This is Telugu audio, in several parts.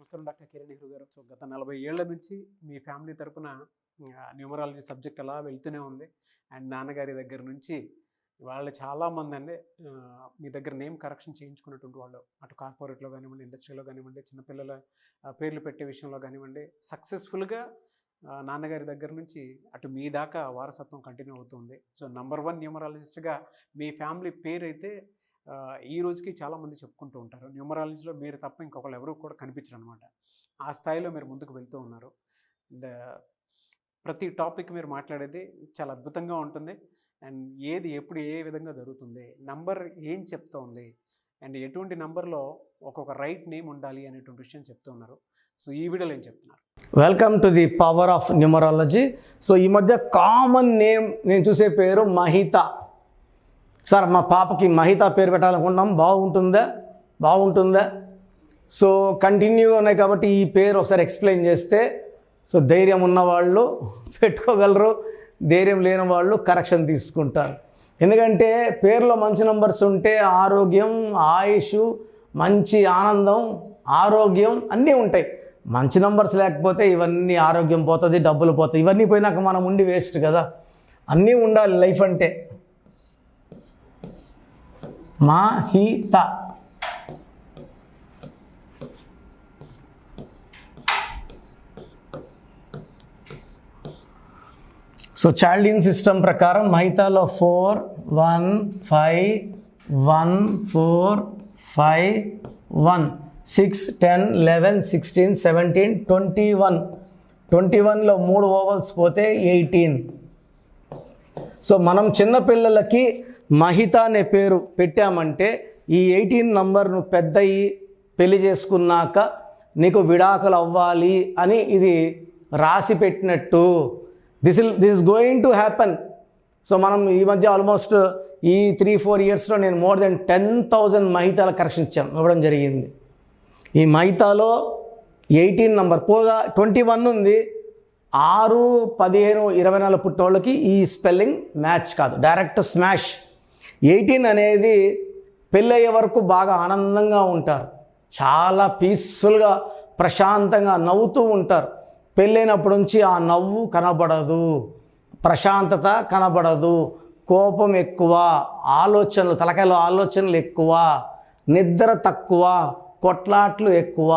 నమస్కారం డాక్టర్ కిరణ్ నెహ్రూ గారు. సో గత 40 ఏళ్ల నుంచి మీ ఫ్యామిలీ తరపున న్యూమరాలజీ సబ్జెక్ట్ అలా వెళ్తూనే ఉంది. అండ్ నాన్నగారి దగ్గర నుంచి వాళ్ళు చాలామంది అండి మీ దగ్గర నేమ్ కరెక్షన్ చేయించుకున్నటువంటి వాళ్ళు, అటు కార్పొరేట్లో కానివ్వండి, ఇండస్ట్రీలో కానివ్వండి, చిన్నపిల్లల పేర్లు పెట్టే విషయంలో కానివ్వండి, సక్సెస్ఫుల్గా నాన్నగారి దగ్గర నుంచి అటు మీ దాకా వారసత్వం కంటిన్యూ అవుతుంది. సో నంబర్ 1 న్యూమరాలజిస్ట్గా మీ ఫ్యామిలీ పేరు అయితే ఈ రోజుకి చాలామంది చెప్పుకుంటూ ఉంటారు. న్యూమరాలజీలో మీరు తప్ప ఇంకొకళ్ళు ఎవరు కూడా కనిపించరు అనమాట. ఆ స్థాయిలో మీరు ముందుకు వెళ్తూ ఉన్నారు. అండ్ ప్రతి టాపిక్ మీరు మాట్లాడేది చాలా అద్భుతంగా ఉంటుంది. అండ్ ఏది ఎప్పుడు ఏ విధంగా జరుగుతుంది, నంబర్ ఏం చెప్తోంది, అండ్ ఎటువంటి నంబర్లో ఒక్కొక్క రైట్ నేమ్ ఉండాలి అనేటువంటి విషయం చెప్తూ ఉన్నారు. సో ఈ వీడియోలో ఏం చెప్తున్నారు? Welcome to the power of numerology. So ఈ మధ్య కామన్ నేమ్ నేను చూసే పేరు మహిత. సార్ మా పాపకి మహిత పేరు పెట్టాలనుకుంటున్నాం, బాగుంటుందా? సో కంటిన్యూగా ఉన్నాయి కాబట్టి ఈ పేరు ఒకసారి ఎక్స్ప్లెయిన్ చేస్తే సో ధైర్యం ఉన్నవాళ్ళు పెట్టుకోగలరు, ధైర్యం లేని వాళ్ళు కరెక్షన్ తీసుకుంటారు. ఎందుకంటే పేరులో మంచి నంబర్స్ ఉంటే ఆరోగ్యం, ఆయుష్, మంచి ఆనందం, ఆరోగ్యం అన్నీ ఉంటాయి. మంచి నంబర్స్ లేకపోతే ఇవన్నీ ఆరోగ్యం పోతుంది, డబ్బులు పోతాయి. ఇవన్నీ పోయినాక మనం ఉండి వేస్ట్ కదా. అన్నీ ఉండాలి లైఫ్ అంటే. మహిత. సో చైల్డ్ సిస్టమ్ ప్రకారం మహితాలో 4 1 5 1 4 5 1 6 10 11 16 17 21. 21లో 3 ఓవల్స్ పోతే 18. సో మనం చిన్నపిల్లలకి మహిత అనే పేరు పెట్టామంటే ఈ 18 నంబర్ను పెద్దయి పెళ్లి చేసుకున్నాక నీకు విడాకులు అవ్వాలి అని ఇది రాసి పెట్టినట్టు. This is going to happen. So మనం ఈ మధ్య ఆల్మోస్ట్ ఈ 3-4 ఇయర్స్లో నేను మోర్ దెన్ 10,000 మహితాల కరెక్షన్ ఇవ్వడం జరిగింది. ఈ మహితాలో 18 నంబర్ పోగా 21 ఉంది. 6, 15, 24 పుట్టినోళ్ళకి ఈ స్పెల్లింగ్ మ్యాచ్ కాదు, డైరెక్ట్ స్మాష్. 18 అనేది పెళ్ళయ్యే వరకు బాగా ఆనందంగా ఉంటారు, చాలా పీస్ఫుల్గా ప్రశాంతంగా నవ్వుతూ ఉంటారు. పెళ్ళైనప్పటి నుంచి ఆ నవ్వు కనబడదు, ప్రశాంతత కనబడదు, కోపం ఎక్కువ, ఆలోచనలు, తలకాయలో ఆలోచనలు ఎక్కువ, నిద్ర తక్కువ, కొట్లాట్లు ఎక్కువ,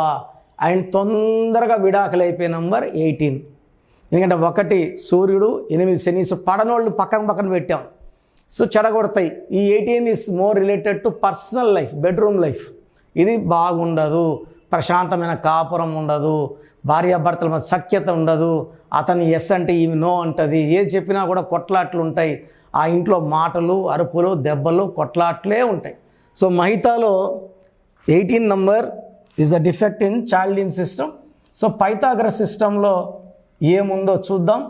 అండ్ తొందరగా విడాకులు అయిపోయే నంబర్ 18. ఎందుకంటే 1 సూర్యుడు, 8 శని. సో పడనోళ్ళు పక్కన పెట్టాం. సో చెడగొడతాయి. ఈ 18 is more related to personal life, bedroom life. ఇది బాగుండదు, ప్రశాంతమైన కాపురం ఉండదు, భార్యాభర్తల మధ్య సఖ్యత ఉండదు. అతను ఎస్ అంటే ఈమె నో అంటుంది, ఏది చెప్పినా కూడా కొట్లాట్లు ఉంటాయి. ఆ ఇంట్లో మాటలు, అరుపులు, దెబ్బలు, కొట్లాట్లే ఉంటాయి. సో మహితాలో 18 number is the defect in child system. So Pythagoras సిస్టంలో ఏముందో చూద్దాం.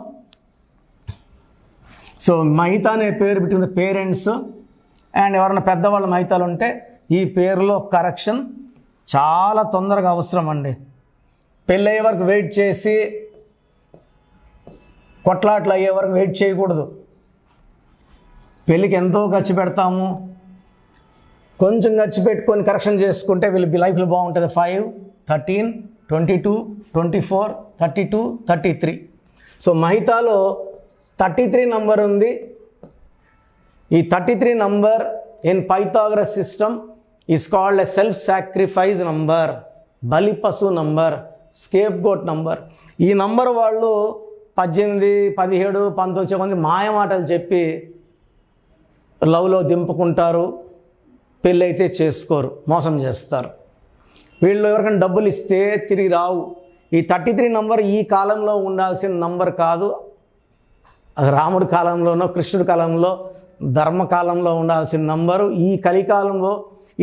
సో మహిత అనే పేరు పెట్టిన పేరెంట్స్ అండ్ ఎవరైనా పెద్దవాళ్ళ మహితాలు ఉంటే ఈ పేరులో కరెక్షన్ చాలా తొందరగా అవసరం అండి. పెళ్ళయ్యే వరకు వెయిట్ చేసి కొట్లాట్లు అయ్యే వరకు వెయిట్ చేయకూడదు. పెళ్ళికి ఎంతో ఖర్చు పెడతాము, కొంచెం ఖర్చు పెట్టుకొని కరెక్షన్ చేసుకుంటే వీళ్ళ లైఫ్లో బాగుంటుంది. 5, 13, 22, 24, 32, 33. సో మహితాలో 33 నంబర్ ఉంది. ఈ 33 number in Pythagoras system is called a self sacrifice number, బలి పశు నంబర్, స్కేప్ గోట్ నంబర్. ఈ నంబర్ వాళ్ళు 18, 17, 19 మంది మాయమాటలు చెప్పి లవ్లో దింపుకుంటారు, పెళ్ళైతే చేసుకోరు, మోసం చేస్తారు. వీళ్ళు ఎవరికైనా డబ్బులు ఇస్తే తిరిగి రావు. ఈ 33 నంబర్ ఈ కాలంలో ఉండాల్సిన నంబర్ కాదు. రాముడి కాలంలోనో, కృష్ణుడి కాలంలో, ధర్మకాలంలో ఉండాల్సిన నంబరు ఈ కలికాలంలో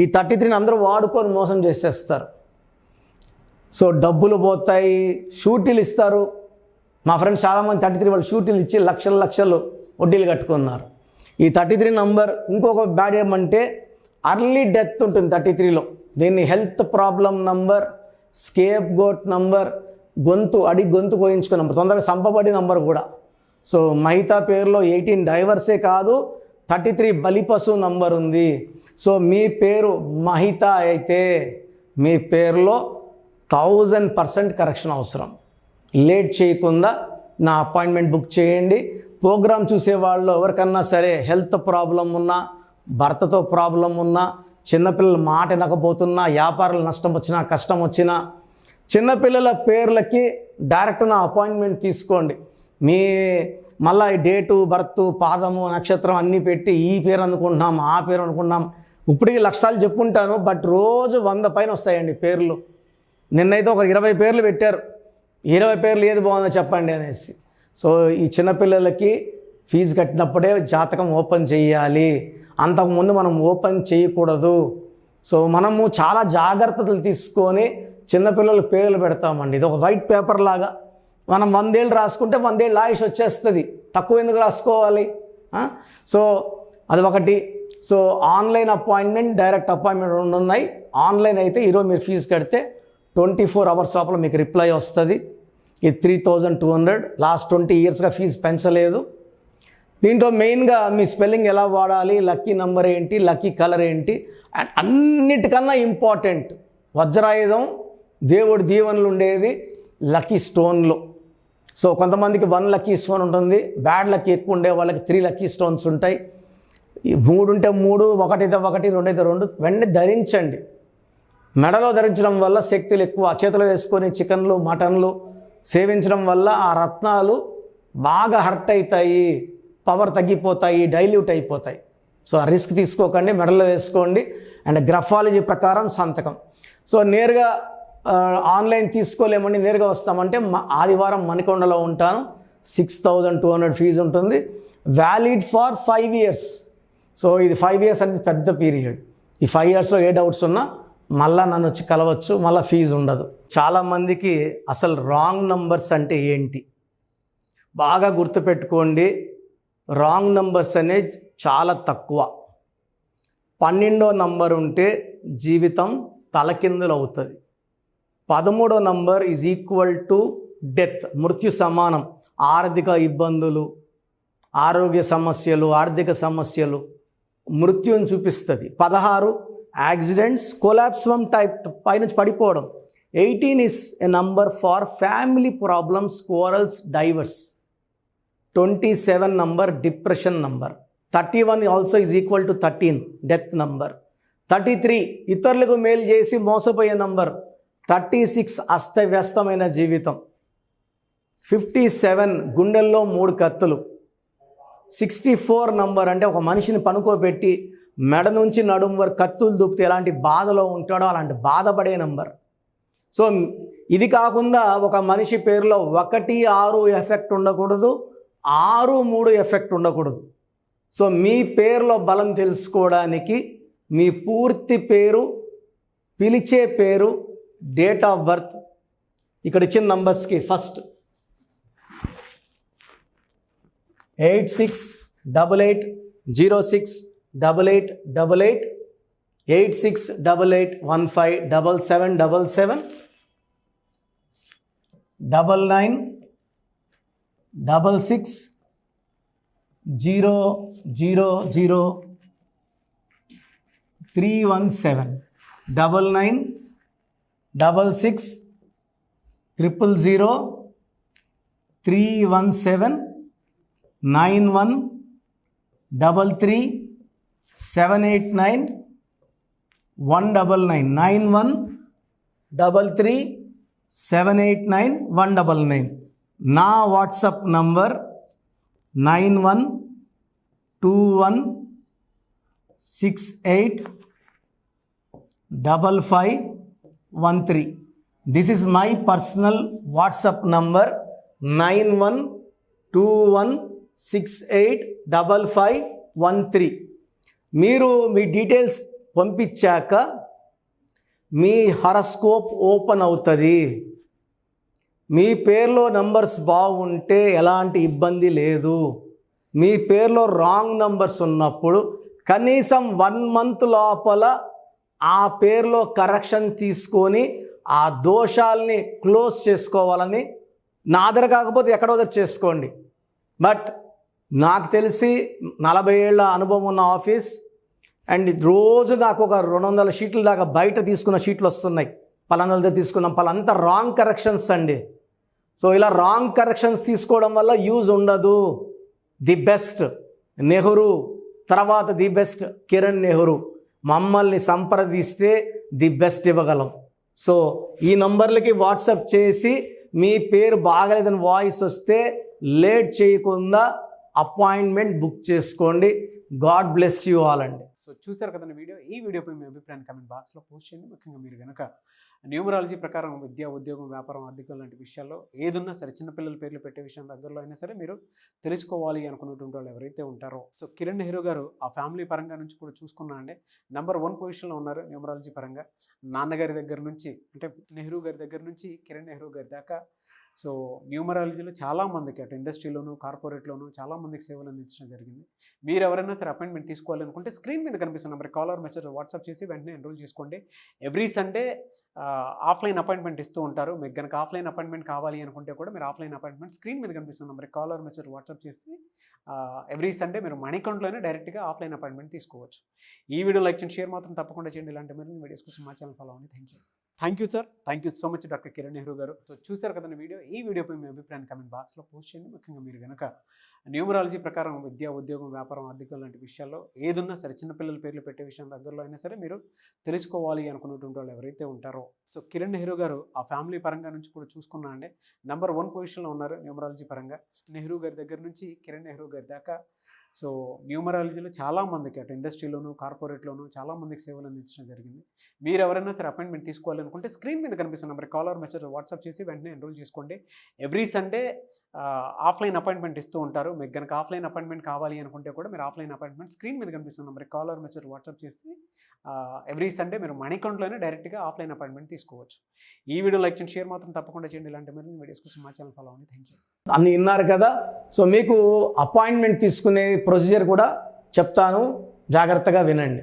ఈ 33 అందరూ వాడుకొని మోసం చేసేస్తారు. సో డబ్బులు పోతాయి, షూటీలు ఇస్తారు. మా ఫ్రెండ్స్ చాలామంది 33 వాళ్ళు షూటీలు ఇచ్చి లక్షలు వడ్డీలు కట్టుకున్నారు. ఈ 33 నంబర్ ఇంకొక బ్యాడ్ ఏమంటే అర్లీ డెత్ ఉంటుంది 33లో. దీన్ని health problem number, scapegoat number, గొంతు కోయించుకున్న నంబర్, తొందరగా సంపబడి నంబర్ కూడా. సో మహితా పేరులో 18 డైవర్సే కాదు, 33 బలిపశు నంబర్ ఉంది. సో మీ పేరు మహిత అయితే మీ పేరులో 1000% కరెక్షన్ అవసరం. లేట్ చేయకుండా నా అపాయింట్మెంట్ బుక్ చేయండి. ప్రోగ్రామ్ చూసే వాళ్ళు ఎవరికన్నా సరే హెల్త్ ప్రాబ్లం ఉన్నా, భర్తతో ప్రాబ్లం ఉన్నా, చిన్నపిల్లల మాట వినకపోతున్నా, వ్యాపారాలు నష్టం వచ్చినా, కష్టం వచ్చినా, చిన్నపిల్లల పేర్లకి డైరెక్ట్ నా అపాయింట్మెంట్ తీసుకోండి. మీ మళ్ళీ డేటు, బర్త్, పాదము, నక్షత్రం అన్నీ పెట్టి ఈ పేరు అనుకుంటున్నాం, ఆ పేరు అనుకుంటున్నాం. ఇప్పటికీ లక్షలు చెప్పుంటాను, బట్ రోజు 100 పైన వస్తాయండి పేర్లు. నిన్నైతే ఒక 20 పేర్లు పెట్టారు. 20 పేర్లు ఏది బాగుందో చెప్పండి అనేసి. సో ఈ చిన్నపిల్లలకి ఫీజు కట్టినప్పుడే జాతకం ఓపెన్ చేయాలి, అంతకుముందు మనం ఓపెన్ చేయకూడదు. సో మనము చాలా జాగ్రత్తలు తీసుకొని చిన్నపిల్లల పేర్లు పెడతామండి. ఇది ఒక వైట్ పేపర్ లాగా. మనం 100 ఏళ్ళు రాసుకుంటే 100 ఏళ్ళు ఆయుష్ వచ్చేస్తుంది, తక్కువ ఎందుకు రాసుకోవాలి? సో అది ఒకటి. So online appointment, direct appointment 2 ఉన్నాయి. ఆన్లైన్ అయితే ఈరోజు మీరు ఫీజు కడితే 24 అవర్స్ లోపల మీకు రిప్లై వస్తుంది. ఇది 3200. లాస్ట్ 20 ఇయర్స్గా ఫీజు పెంచలేదు. దీంట్లో మెయిన్గా మీ స్పెల్లింగ్ ఎలా వాడాలి, లక్కీ నెంబర్ ఏంటి, లక్కీ కలర్ ఏంటి, అండ్ అన్నిటికన్నా ఇంపార్టెంట్ వజ్రాయుధం, దేవుడి దీవెనలు ఉండేది లక్కీ స్టోన్లో. సో కొంతమందికి 1 లక్కీ స్టోన్ ఉంటుంది, బ్యాడ్ లక్కీ ఎక్కువ ఉండే వాళ్ళకి 3 లక్కీ స్టోన్స్ ఉంటాయి. 3 ఉంటే 3, 1 అయితే 1, 2 అయితే 2 వెంటనే ధరించండి. మెడలో ధరించడం వల్ల శక్తులు ఎక్కువ. చేతులు వేసుకొని చికెన్లు, మటన్లు సేవించడం వల్ల ఆ రత్నాలు బాగా హర్ట్ అవుతాయి, పవర్ తగ్గిపోతాయి, డైల్యూట్ అయిపోతాయి. సో ఆ రిస్క్ తీసుకోకండి, మెడలో వేసుకోండి. అండ్ గ్రఫాలజీ ప్రకారం సంతకం. సో నేరుగా ఆన్లైన్ తీసుకోలేమండి, నేరుగా వస్తామంటే ఆదివారం మణికొండలో ఉంటాను. 6200 ఫీజు ఉంటుంది. Valid for 5 years. సో ఇది 5 ఇయర్స్ అనేది పెద్ద పీరియడ్. ఈ 5 ఇయర్స్లో ఏ డౌట్స్ ఉన్నా మళ్ళీ నన్ను వచ్చి కలవచ్చు, మళ్ళీ ఫీజు ఉండదు. చాలామందికి అసలు రాంగ్ నంబర్స్ అంటే ఏంటి బాగా గుర్తుపెట్టుకోండి. రాంగ్ నంబర్స్ అనేది చాలా తక్కువ. 12వ నంబర్ ఉంటే జీవితం తలకిందులు అవుతుంది. 13వ number is equal to death, మృత్యు సమానం. ఆర్థిక ఇబ్బందులు, ఆరోగ్య సమస్యలు, ఆర్థిక సమస్యలు, మృత్యుని చూపిస్తుంది. 16 యాక్సిడెంట్స్, కొలాప్స్ ఫ్రమ్ టైప్ పైనుంచి పడిపోవడం. 18 is a number far family problems, quarrels, divorce. 27 number depression number. 31 also is equal to 13 death number. 33 ఇతరులకు మేలు చేసి మోసపోయే నంబర్. 36 అస్తవ్యస్తమైన జీవితం. 57 గుండెల్లో 3 కత్తులు. 64 నంబర్ అంటే ఒక మనిషిని పనుకోబెట్టి మెడ నుంచి నడుము వరకు కత్తులు దూపితే ఎలాంటి బాధలో ఉంటాడో అలాంటి బాధపడే నంబర్. సో ఇది కాకుండా ఒక మనిషి పేరులో 1, 6 ఎఫెక్ట్ ఉండకూడదు, 6, 3 ఎఫెక్ట్ ఉండకూడదు. సో మీ పేరులో బలం తెలుసుకోవడానికి మీ పూర్తి పేరు, పిలిచే పేరు, డేట్ ఆఫ్ బర్త్, ఇక్కడ ఇచ్చిన నంబర్స్కి ఫస్ట్ 8688068888 8688157777 9966000317 9966000317 9133 789 199 నా WhatsApp number 9121685513. This is my personal WhatsApp number 9121685513. మీరు మీ డీటెయిల్స్ పంపించాక మీ హరస్కోప్ ఓపెన్ అవుతుంది. మీ పేరులో నంబర్స్ బాగుంటే ఎలాంటి ఇబ్బంది లేదు. మీ పేరులో రాంగ్ నంబర్స్ ఉన్నప్పుడు కనీసం 1 మంత్ లోపల ఆ పేరులో కరెక్షన్ తీసుకొని ఆ దోషాలని క్లోజ్ చేసుకోవాలని, నా దగ్గర కాకపోతే ఎక్కడో దగ్గర చేసుకోండి. బట్ నాకు తెలిసి 40 ఏళ్ళ అనుభవం ఉన్న ఆఫీస్, అండ్ రోజు నాకు ఒక 200 షీట్ల దాకా బయట తీసుకున్న షీట్లు వస్తున్నాయి. పలానాలతో తీసుకున్నాం పలానంతా రాంగ్ కరెక్షన్స్ అండి. సో ఇలా రాంగ్ కరెక్షన్స్ తీసుకోవడం వల్ల యూజ్ ఉండదు. ది బెస్ట్ నెహ్రూ, తర్వాత ది బెస్ట్ కిరణ్ నెహ్రూ, మమ్మల్ని సంప్రదిస్తే ది బెస్ట్ ఇవ్వగలం. సో ఈ నంబర్లకి వాట్సాప్ చేసి మీ పేరు బాగలేదని వాయిస్ వస్తే లేట్ చేయకుండా అపాయింట్మెంట్ బుక్ చేసుకోండి. గాడ్ బ్లెస్ యూ ఆల్ అండి. సో చూసారు కదండి వీడియో. ఈ వీడియోపై మీ అభిప్రాయాన్ని కామెంట్ బాక్స్లో పోస్ట్ చేయండి. ముఖ్యంగా మీరు కనుక న్యూమరాలజీ ప్రకారం విద్య, ఉద్యోగం, వ్యాపారం, ఆర్థికం లాంటి విషయాల్లో ఏదున్నా సరే, చిన్నపిల్లల పేర్లు పెట్టే విషయం దగ్గరలో అయినా సరే మీరు తెలుసుకోవాలి అనుకున్నటువంటి వాళ్ళు ఎవరైతే ఉంటారో, సో కిరణ్ నెహ్రూ గారు ఆ ఫ్యామిలీ పరంగా నుంచి కూడా చూసుకున్నా అండి నెంబర్ 1 పొజిషన్లో ఉన్నారు న్యూమరాలజీ పరంగా. నాన్నగారి దగ్గర నుంచి అంటే నెహ్రూ గారి దగ్గర నుంచి కిరణ్ నెహ్రూ గారి దాకా సో న్యూమరాలజీలో చాలామందికి అటు ఇండస్ట్రీలోను, కార్పొరేట్లోను చాలామందికి సేవలు అందించడం జరిగింది. మీరు ఎవరైనా సరే అపాయింట్మెంట్ తీసుకోవాలనుకుంటే స్క్రీన్ మీద కనిపిస్తున్న నెంబర్ కాలర్ మెసేజ్ వాట్సాప్ చేసి వెంటనే ఎన్రోల్ చేసుకోండి. ఎవ్రీ సండే ఆఫ్లైన్ అపాయింట్మెంట్ ఇస్తూ ఉంటారు. మీకు కనుక ఆఫ్లైన్ అపాయింట్మెంట్ కావాలి అనుకుంటే కూడా మీరు ఆఫ్లైన్ అపాయింట్మెంట్ స్క్రీన్ మీద కనిపిస్తున్న నెంబర్ కాలర్ మెసేజ్ వాట్సాప్ చేసి ఎవ్రీ సండే మీరు మనీ అకౌంట్లోనే డైరెక్ట్గా ఆఫ్లైన్ అపాయింట్మెంట్ తీసుకోవచ్చు. ఈ వీడియో లైక్ చేయండి, షేర్ మాత్రం తప్పకుండా చేయండి. ఇలాంటి మరిన్ని వీడియోస్ కోసం మా ఛానల్ ఫాలో అవ్వండి. Thank you sir. Thank you so much doctor Kiran Nehru గారు. సో చూసారు కదండి వీడియో. ఈ వీడియోపై మీ అభిప్రాయాన్ని కామెంట్ బాక్స్లో పోస్ట్ చేయండి. ముఖ్యంగా మీరు కనుక న్యూమరాలజీ ప్రకారం విద్య, ఉద్యోగం, వ్యాపారం, ఆర్థికం లాంటి విషయాల్లో ఏదున్నా సరే, చిన్నపిల్లల పేర్లు పెట్టే విషయం దగ్గరలో అయినా సరే మీరు తెలుసుకోవాలి అనుకున్నటువంటి వాళ్ళు ఎవరైతే ఉంటారో, సో కిరణ్ నెహ్రూ గారు ఆ ఫ్యామిలీ పరంగా నుంచి కూడా చూసుకున్నా అండి నెంబర్ 1 పొజిషన్లో ఉన్నారు న్యూమరాలజీ పరంగా. నెహ్రూ గారి దగ్గర నుంచి కిరణ్ నెహ్రూ గారి దాకా సో న్యూమరాలజీలో చాలామందికి అటు ఇండస్ట్రీలోను, కార్పొరేట్లోను చాలామందికి సేవలు అందించడం జరిగింది. మీరు ఎవరైనా సరే అపాయింట్మెంట్ తీసుకోవాలనుకుంటే స్క్రీన్ మీద కనిపిస్తున్న నెంబర్ కాలర్ మెసేజ్ వాట్సాప్ చేసి వెంటనే ఎన్రోల్ చేసుకోండి. ఎవ్రీ సండే ఆఫ్లైన్ అపాయింట్మెంట్ ఇస్తూ ఉంటారు. మీకు కనుక ఆఫ్లైన్ అపాయింట్మెంట్ కావాలి అనుకుంటే కూడా మీరు ఆఫ్లైన్ అపాయింట్మెంట్ స్క్రీన్ మీద కనిపిస్తున్న నెంబర్ కాలర్ మెసేజ్ వాట్సాప్ చేసి ఎవ్రీ సండే మీరు మనీ అకౌంట్లోనే డైరెక్ట్గా ఆఫ్లైన్ అపాయింట్మెంట్ తీసుకోవచ్చు. ఈ వీడియో లైక్ చేయండి, షేర్ మాత్రం తప్పకుండా చేయండి. ఇలాంటి మరిన్ని వీడియోస్ కోసం మా ఛానల్ ఫాలో అవ్వండి. Thank you. అన్నీ విన్నారు కదా. సో మీకు అపాయింట్మెంట్ తీసుకునే ప్రొసీజర్ కూడా చెప్తాను, జాగ్రత్తగా వినండి.